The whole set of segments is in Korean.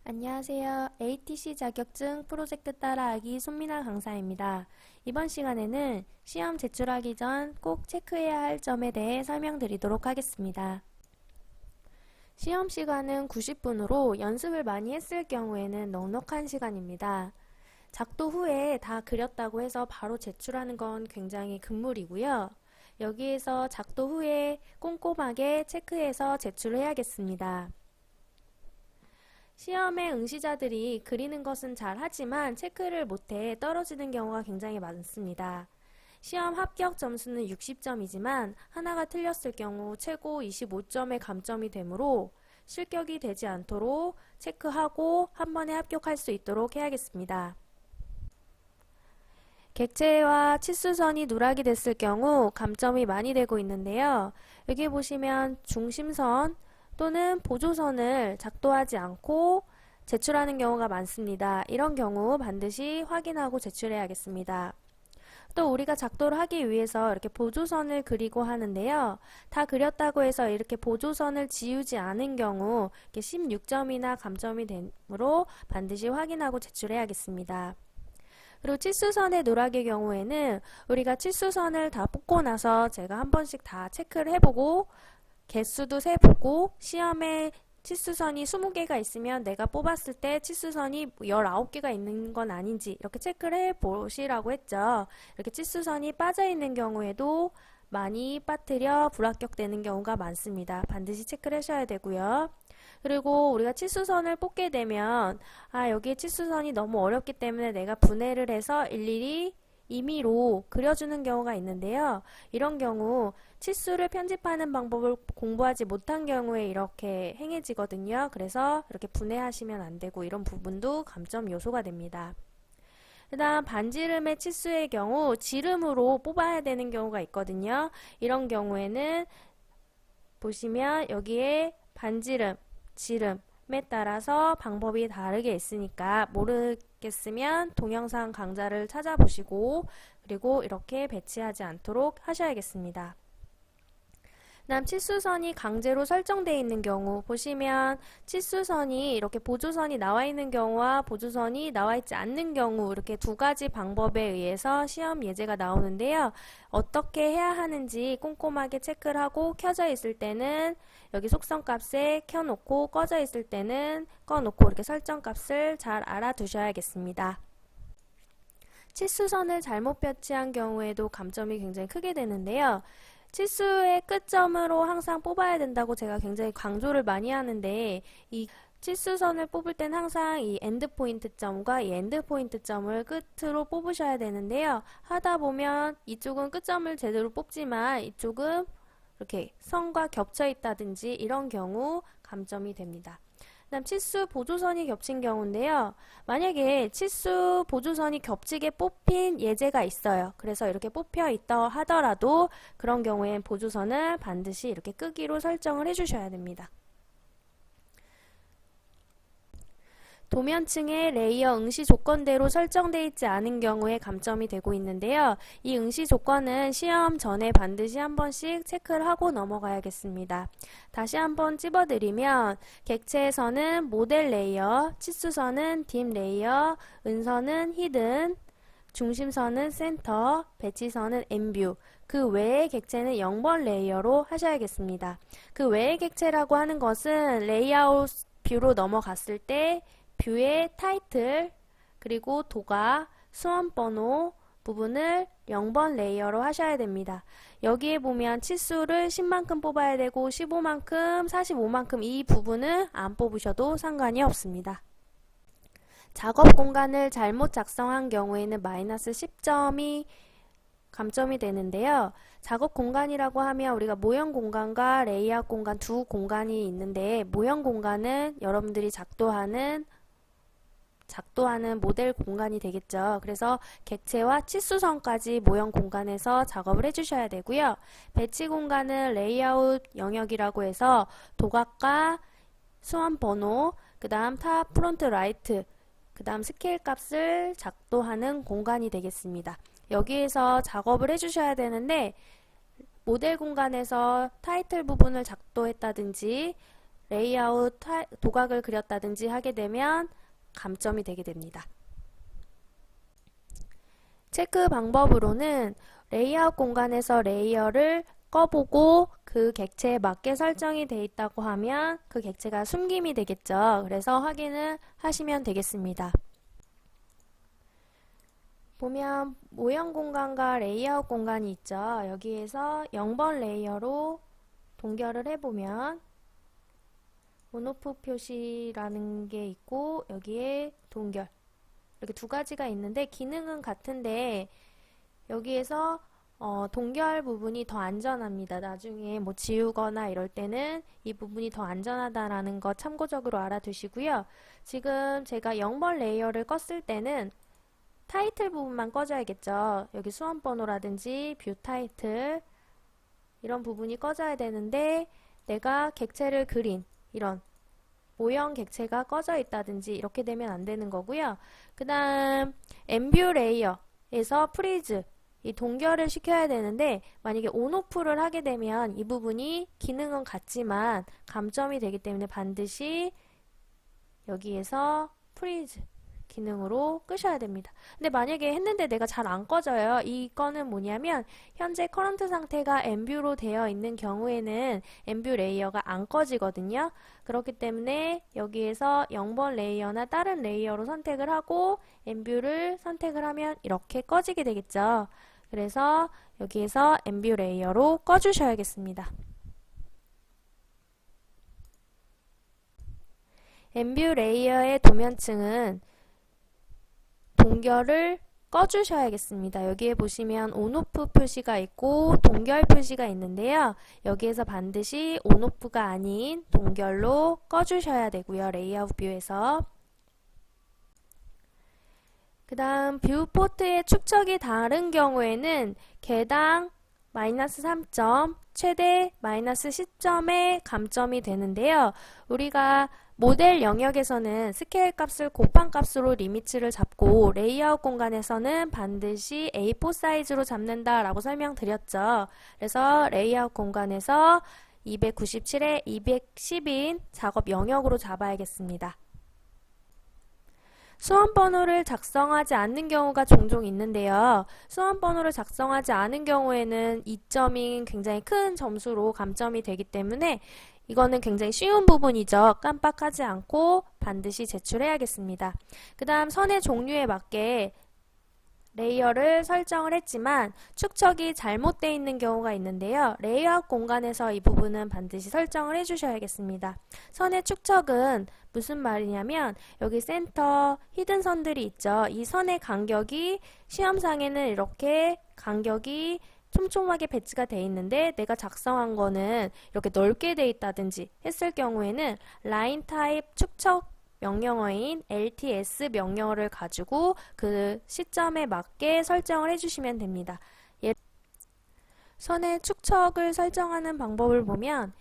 안녕하세요. ATC 자격증 프로젝트 따라하기 손민아 강사입니다. 이번 시간에는 시험 제출하기 전 꼭 체크해야 할 점에 대해 설명드리도록 하겠습니다. 시험 시간은 90분으로 연습을 많이 했을 경우에는 넉넉한 시간입니다. 작도 후에 다 그렸다고 해서 바로 제출하는 건 굉장히 금물이고요. 여기에서 작도 후에 꼼꼼하게 체크해서 제출해야겠습니다. 시험의 응시자들이 그리는 것은 잘하지만 체크를 못해 떨어지는 경우가 굉장히 많습니다. 시험 합격 점수는 60점이지만 하나가 틀렸을 경우 최고 25점의 감점이 되므로 실격이 되지 않도록 체크하고 한 번에 합격할 수 있도록 해야겠습니다. 객체와 치수선이 누락이 됐을 경우 감점이 많이 되고 있는데요. 여기 보시면 중심선 또는 보조선을 작도하지 않고 제출하는 경우가 많습니다. 이런 경우 반드시 확인하고 제출해야겠습니다. 또 우리가 작도를 하기 위해서 이렇게 보조선을 그리고 하는데요. 다 그렸다고 해서 이렇게 보조선을 지우지 않은 경우 16점이나 감점이 되므로 반드시 확인하고 제출해야겠습니다. 그리고 치수선의 누락의 경우에는 우리가 치수선을 다 뽑고 나서 제가 한 번씩 다 체크를 해보고 개수도 세보고 시험에 치수선이 20개가 있으면 내가 뽑았을 때 치수선이 19개가 있는 건 아닌지 이렇게 체크를 해보시라고 했죠. 이렇게 치수선이 빠져있는 경우에도 많이 빠뜨려 불합격되는 경우가 많습니다. 반드시 체크를 하셔야 되고요. 그리고 우리가 치수선을 뽑게 되면 여기에 치수선이 너무 어렵기 때문에 내가 분해를 해서 일일이 임의로 그려주는 경우가 있는데요. 이런 경우 치수를 편집하는 방법을 공부하지 못한 경우에 이렇게 행해지거든요. 그래서 이렇게 분해하시면 안 되고 이런 부분도 감점 요소가 됩니다. 그 다음 반지름의 치수의 경우 지름으로 뽑아야 되는 경우가 있거든요. 이런 경우에는 보시면 여기에 반지름, 지름에 따라서 방법이 다르게 있으니까 모르겠으면 동영상 강좌를 찾아보시고 그리고 이렇게 배치하지 않도록 하셔야겠습니다. 다음 치수선이 강제로 설정되어 있는 경우 보시면 치수선이 이렇게 보조선이 나와 있는 경우와 보조선이 나와 있지 않는 경우 이렇게 두 가지 방법에 의해서 시험 예제가 나오는데요. 어떻게 해야 하는지 꼼꼼하게 체크를 하고 켜져 있을 때는 여기 속성값에 켜놓고 꺼져 있을 때는 꺼놓고 이렇게 설정값을 잘 알아두셔야겠습니다. 치수선을 잘못 배치한 경우에도 감점이 굉장히 크게 되는데요. 치수의 끝점으로 항상 뽑아야 된다고 제가 굉장히 강조를 많이 하는데 이 치수선을 뽑을 땐 항상 이 엔드포인트 점과 이 엔드포인트 점을 끝으로 뽑으셔야 되는데요. 하다 보면 이쪽은 끝점을 제대로 뽑지만 이쪽은 이렇게 선과 겹쳐 있다든지 이런 경우 감점이 됩니다. 그다음 치수 보조선이 겹친 경우인데요. 만약에 치수 보조선이 겹치게 뽑힌 예제가 있어요. 그래서 이렇게 뽑혀 있다 하더라도 그런 경우엔 보조선을 반드시 이렇게 끄기로 설정을 해주셔야 됩니다. 도면층의 레이어 응시 조건대로 설정되어 있지 않은 경우에 감점이 되고 있는데요. 이 응시 조건은 시험 전에 반드시 한 번씩 체크를 하고 넘어가야겠습니다. 다시 한번 찝어드리면 객체에서는 모델 레이어, 치수선은 딥 레이어, 은선은 히든, 중심선은 센터, 배치선은 엠뷰, 그 외의 객체는 0번 레이어로 하셔야겠습니다. 그 외의 객체라고 하는 것은 레이아웃 뷰로 넘어갔을 때 뷰의 타이틀, 그리고 도가, 수험번호 부분을 0번 레이어로 하셔야 됩니다. 여기에 보면 치수를 10만큼 뽑아야 되고 15만큼, 45만큼 이 부분은 안 뽑으셔도 상관이 없습니다. 작업 공간을 잘못 작성한 경우에는 마이너스 10점이 감점이 되는데요. 작업 공간이라고 하면 우리가 모형 공간과 레이아웃 공간 두 공간이 있는데 모형 공간은 여러분들이 작도하는 모델 공간이 되겠죠. 그래서 객체와 치수선까지 모형 공간에서 작업을 해주셔야 되고요. 배치 공간은 레이아웃 영역이라고 해서 도각과 수험 번호, 그 다음 탑, 프론트, 라이트, 그 다음 스케일 값을 작도하는 공간이 되겠습니다. 여기에서 작업을 해주셔야 되는데 모델 공간에서 타이틀 부분을 작도했다든지 레이아웃 도각을 그렸다든지 하게 되면 감점이 되게 됩니다. 체크 방법으로는 레이아웃 공간에서 레이어를 꺼보고 그 객체에 맞게 설정이 되어 있다고 하면 그 객체가 숨김이 되겠죠. 그래서 확인을 하시면 되겠습니다. 보면 모형 공간과 레이아웃 공간이 있죠. 여기에서 0번 레이어로 동결을 해보면 온오프 표시라는 게 있고 여기에 동결 이렇게 두 가지가 있는데 기능은 같은데 여기에서 동결 부분이 더 안전합니다. 나중에 뭐 지우거나 이럴 때는 이 부분이 더 안전하다라는 거 참고적으로 알아두시고요. 지금 제가 0번 레이어를 껐을 때는 타이틀 부분만 꺼져야겠죠. 여기 수험번호라든지 뷰 타이틀 이런 부분이 꺼져야 되는데 내가 객체를 그린 이런 모형 객체가 꺼져 있다든지 이렇게 되면 안 되는 거고요. 그 다음 엠뷰 레이어에서 프리즈 이 동결을 시켜야 되는데 만약에 온오프를 하게 되면 이 부분이 기능은 같지만 감점이 되기 때문에 반드시 여기에서 프리즈 기능으로 끄셔야 됩니다. 근데 만약에 했는데 내가 잘 안 꺼져요. 이거는 뭐냐면 현재 커런트 상태가 엠뷰로 되어 있는 경우에는 엠뷰 레이어가 안 꺼지거든요. 그렇기 때문에 여기에서 0번 레이어나 다른 레이어로 선택을 하고 엠뷰를 선택을 하면 이렇게 꺼지게 되겠죠. 그래서 여기에서 엠뷰 레이어로 꺼주셔야겠습니다. 엠뷰 레이어의 도면층은 동결을 꺼주셔야겠습니다. 여기에 보시면 온오프 표시가 있고 동결 표시가 있는데요. 여기에서 반드시 온오프가 아닌 동결로 꺼주셔야 되고요. 레이아웃 뷰에서. 그 다음 뷰 포트의 축척이 다른 경우에는 개당 마이너스 3점, 최대 마이너스 10점의 감점이 되는데요. 우리가 모델 영역에서는 스케일 값을 곱한 값으로 리미트를 잡고 레이아웃 공간에서는 반드시 A4 사이즈로 잡는다라고 설명드렸죠. 그래서 레이아웃 공간에서 297에 210인 작업 영역으로 잡아야겠습니다. 수험번호를 작성하지 않는 경우가 종종 있는데요. 수험번호를 작성하지 않은 경우에는 2점인 굉장히 큰 점수로 감점이 되기 때문에 이거는 굉장히 쉬운 부분이죠. 깜빡하지 않고 반드시 제출해야겠습니다. 그 다음 선의 종류에 맞게 레이어를 설정을 했지만 축척이 잘못되어 있는 경우가 있는데요. 레이아웃 공간에서 이 부분은 반드시 설정을 해주셔야겠습니다. 선의 축척은 무슨 말이냐면 여기 센터 히든 선들이 있죠. 이 선의 간격이 시험상에는 이렇게 간격이 촘촘하게 배치가 되어 있는데 내가 작성한 거는 이렇게 넓게 되어 있다든지 했을 경우에는 라인 타입 축척 명령어인 LTS 명령어를 가지고 그 시점에 맞게 설정을 해주시면 됩니다. 선의 축척을 설정하는 방법을 보면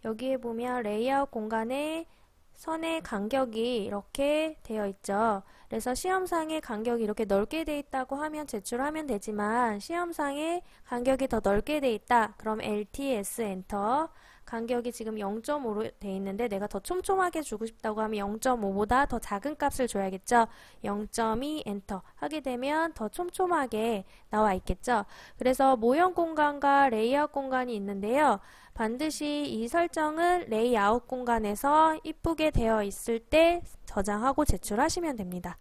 여기에 보면 레이아웃 공간에 선의 간격이 이렇게 되어 있죠. 그래서 시험상에 간격이 이렇게 넓게 되어 있다고 하면 제출하면 되지만 시험상에 간격이 더 넓게 되어 있다. 그럼 LTS 엔터. 간격이 지금 0.5로 되어 있는데 내가 더 촘촘하게 주고 싶다고 하면 0.5보다 더 작은 값을 줘야겠죠. 0.2 엔터 하게 되면 더 촘촘하게 나와 있겠죠. 그래서 모형 공간과 레이아웃 공간이 있는데요. 반드시 이 설정은 레이아웃 공간에서 이쁘게 되어 있을 때 저장하고 제출하시면 됩니다.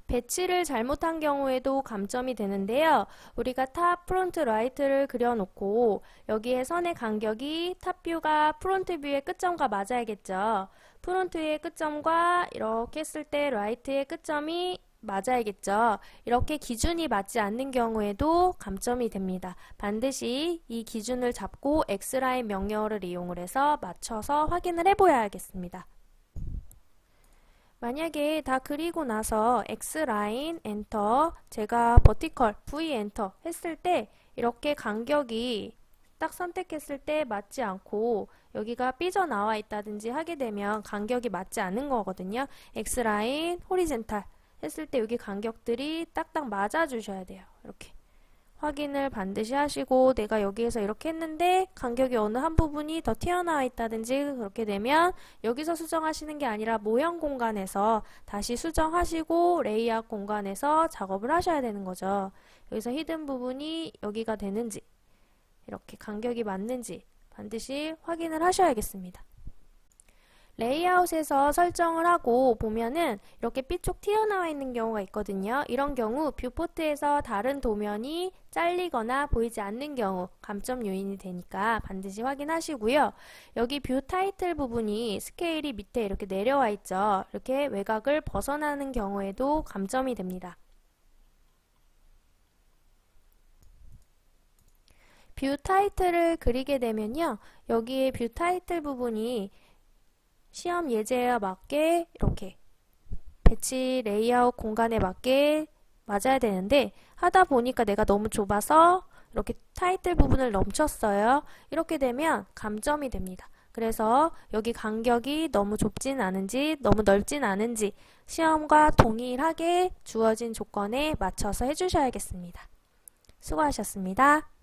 배치를 잘못한 경우에도 감점이 되는데요. 우리가 탑, 프론트, 라이트를 그려놓고 여기에 선의 간격이 탑 뷰가 프론트 뷰의 끝점과 맞아야겠죠. 프론트의 끝점과 이렇게 했을 때 라이트의 끝점이 맞아야겠죠. 이렇게 기준이 맞지 않는 경우에도 감점이 됩니다. 반드시 이 기준을 잡고 X라인 명령어를 이용을 해서 맞춰서 확인을 해보아야겠습니다. 만약에 다 그리고 나서 X라인 엔터 제가 버티컬 V 엔터 했을 때 이렇게 간격이 딱 선택했을 때 맞지 않고 여기가 삐져나와 있다든지 하게 되면 간격이 맞지 않는 거거든요. X라인 호리젠탈 했을 때 여기 간격들이 딱딱 맞아 주셔야 돼요. 이렇게 확인을 반드시 하시고 내가 여기에서 이렇게 했는데 간격이 어느 한 부분이 더 튀어나와 있다든지 그렇게 되면 여기서 수정하시는 게 아니라 모형 공간에서 다시 수정하시고 레이아웃 공간에서 작업을 하셔야 되는 거죠. 여기서 히든 부분이 여기가 되는지 이렇게 간격이 맞는지 반드시 확인을 하셔야겠습니다. 레이아웃에서 설정을 하고 보면은 이렇게 삐쭉 튀어나와 있는 경우가 있거든요. 이런 경우 뷰포트에서 다른 도면이 잘리거나 보이지 않는 경우 감점 요인이 되니까 반드시 확인하시고요. 여기 뷰 타이틀 부분이 스케일이 밑에 이렇게 내려와 있죠. 이렇게 외곽을 벗어나는 경우에도 감점이 됩니다. 뷰 타이틀을 그리게 되면요. 여기에 뷰 타이틀 부분이 시험 예제에 맞게 이렇게 배치 레이아웃 공간에 맞게 맞아야 되는데 하다 보니까 내가 너무 좁아서 이렇게 타이틀 부분을 넘쳤어요. 이렇게 되면 감점이 됩니다. 그래서 여기 간격이 너무 좁진 않은지 너무 넓진 않은지 시험과 동일하게 주어진 조건에 맞춰서 해주셔야겠습니다. 수고하셨습니다.